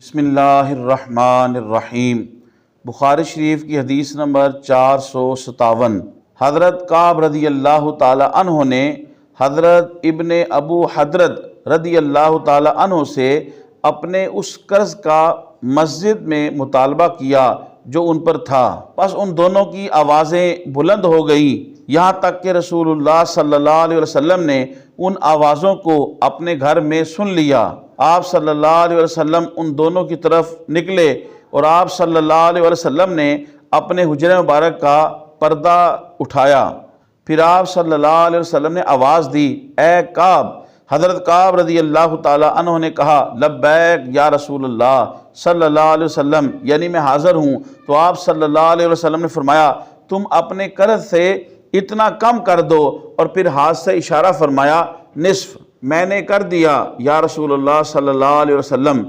بسم اللہ الرحمن الرحیم۔ بخاری شریف کی حدیث نمبر 457۔ حضرت کعب رضی اللہ تعالی عنہ نے حضرت ابن ابو حضرت رضی اللہ تعالی عنہ سے اپنے اس قرض کا مسجد میں مطالبہ کیا جو ان پر تھا، بس ان دونوں کی آوازیں بلند ہو گئیں، یہاں تک کہ رسول اللہ صلی اللہ علیہ وسلم نے ان آوازوں کو اپنے گھر میں سن لیا۔ آپ صلی اللہ علیہ وسلم ان دونوں کی طرف نکلے اور آپ صلی اللہ علیہ وسلم نے اپنے حجرہ مبارک کا پردہ اٹھایا۔ پھر آپ صلی اللہ علیہ وسلم نے آواز دی، اے کعب۔ حضرت کعب رضی اللہ تعالی عنہ نے کہا، لبیک یا رسول اللہ صلی اللہ علیہ وسلم، یعنی میں حاضر ہوں۔ تو آپ صلی اللہ علیہ وسلم نے فرمایا، تم اپنے قرض سے اتنا کم کر دو، اور پھر ہاتھ سے اشارہ فرمایا، نصف۔ میں نے کر دیا یا رسول اللہ صلی اللہ علیہ وسلم۔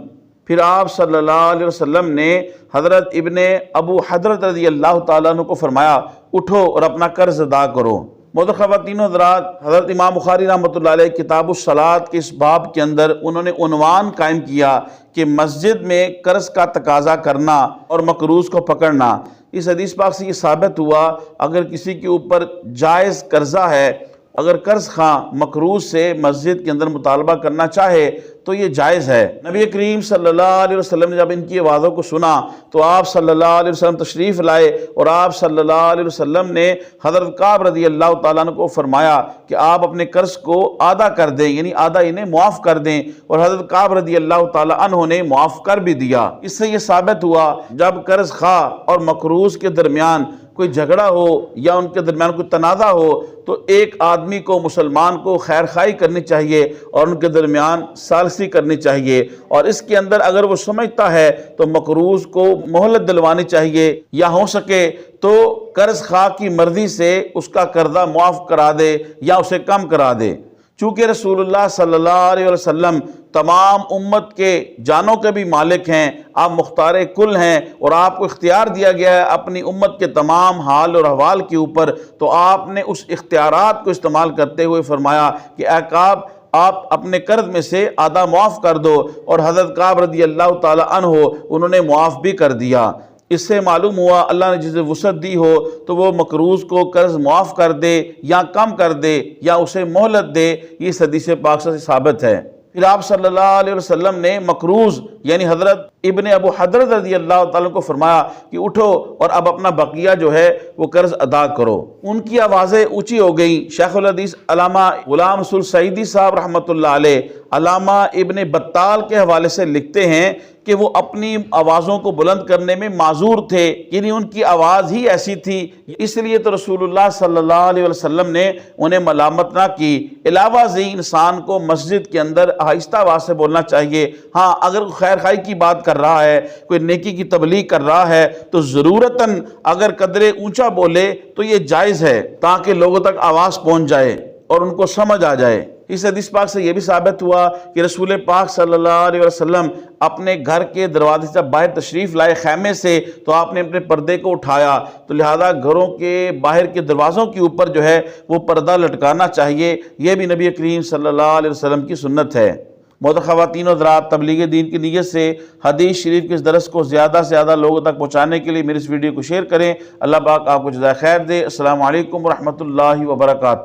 پھر آپ صلی اللہ علیہ وسلم نے حضرت ابن ابو حضرت رضی اللہ تعالیٰ عنہ کو فرمایا، اٹھو اور اپنا قرض ادا کرو۔ محترم خواتین و حضرات، حضرت امام بخاری رحمۃ اللہ علیہ کتاب الصلاۃ کے اس باب کے اندر انہوں نے عنوان قائم کیا کہ مسجد میں قرض کا تقاضا کرنا اور مقروض کو پکڑنا۔ اس حدیث پاک سے یہ ثابت ہوا، اگر کسی کے اوپر جائز قرضہ ہے، اگر قرض خواہ مقروض سے مسجد کے اندر مطالبہ کرنا چاہے تو یہ جائز ہے۔ نبی کریم صلی اللہ علیہ وسلم نے جب ان کی آوازوں کو سنا تو آپ صلی اللہ علیہ وسلم تشریف لائے، اور آپ صلی اللہ علیہ وسلم نے حضرت کعب رضی اللہ تعالیٰ عنہ کو فرمایا کہ آپ اپنے قرض کو آدھا کر دیں، یعنی آدھا انہیں معاف کر دیں، اور حضرت کعب رضی اللہ تعالیٰ عنہ نے معاف کر بھی دیا۔ اس سے یہ ثابت ہوا، جب قرض خواہ اور مقروض کے درمیان کوئی جھگڑا ہو یا ان کے درمیان کوئی تنازع ہو تو ایک آدمی کو، مسلمان کو خیر خواہی کرنی چاہیے اور ان کے درمیان ثالثی کرنی چاہیے، اور اس کے اندر اگر وہ سمجھتا ہے تو مقروض کو مہلت دلوانی چاہیے، یا ہو سکے تو قرض خواہ کی مرضی سے اس کا قرضہ معاف کرا دے یا اسے کم کرا دے۔ چونکہ رسول اللہ صلی اللہ علیہ وسلم تمام امت کے جانوں کے بھی مالک ہیں، آپ مختار کل ہیں، اور آپ کو اختیار دیا گیا ہے اپنی امت کے تمام حال اور احوال کے اوپر، تو آپ نے اس اختیارات کو استعمال کرتے ہوئے فرمایا کہ اے کعب، آپ اپنے قرض میں سے آدھا معاف کر دو، اور حضرت کعب رضی اللہ تعالی عنہ انہوں نے معاف بھی کر دیا۔ اس سے معلوم ہوا اللہ نے جسے وسعت دی ہو تو وہ مقروض کو قرض معاف کر دے یا کم کر دے یا اسے مہلت دے، یہ اس حدیث پاک سے ثابت ہے۔ پھر آپ صلی اللہ علیہ وسلم نے مقروض یعنی حضرت ابن ابو حضرت رضی اللہ تعالیٰ کو فرمایا کہ اٹھو اور اب اپنا بقیہ جو ہے وہ قرض ادا کرو۔ ان کی آوازیں اونچی ہو گئیں۔ شیخ الحدیث علامہ غلام رسول سعیدی صاحب رحمۃ اللہ علیہ علامہ ابن بطال کے حوالے سے لکھتے ہیں کہ وہ اپنی آوازوں کو بلند کرنے میں معذور تھے، یعنی ان کی آواز ہی ایسی تھی، اس لیے تو رسول اللہ صلی اللہ علیہ وسلم نے انہیں ملامت نہ کی۔ علاوہ ازیں انسان کو مسجد کے اندر آہستہ آواز سے بولنا چاہیے۔ ہاں، اگر خیر خواہی کی بات کر رہا ہے، کوئی نیکی کی تبلیغ کر رہا ہے تو ضرورتاً اگر قدرے اونچا بولے تو یہ جائز ہے، تاکہ لوگوں تک آواز پہنچ جائے اور ان کو سمجھ آ جائے۔ اس حدیث پاک سے یہ بھی ثابت ہوا کہ رسول پاک صلی اللہ علیہ وسلم اپنے گھر کے دروازے سے باہر تشریف لائے خیمے سے تو آپ نے اپنے پردے کو اٹھایا، تو لہذا گھروں کے باہر کے دروازوں کے اوپر جو ہے وہ پردہ لٹکانا چاہیے، یہ بھی نبی کریم صلی اللہ علیہ وسلم کی سنت ہے۔ محترم خواتین و حضرات، تبلیغ دین کی نیت سے حدیث شریف کے اس درس کو زیادہ سے زیادہ لوگوں تک پہنچانے کے لیے میری اس ویڈیو کو شیئر کریں۔ اللہ پاک آپ کو جزائے خیر دے۔ السلام علیکم ورحمۃ اللہ وبرکاتہ۔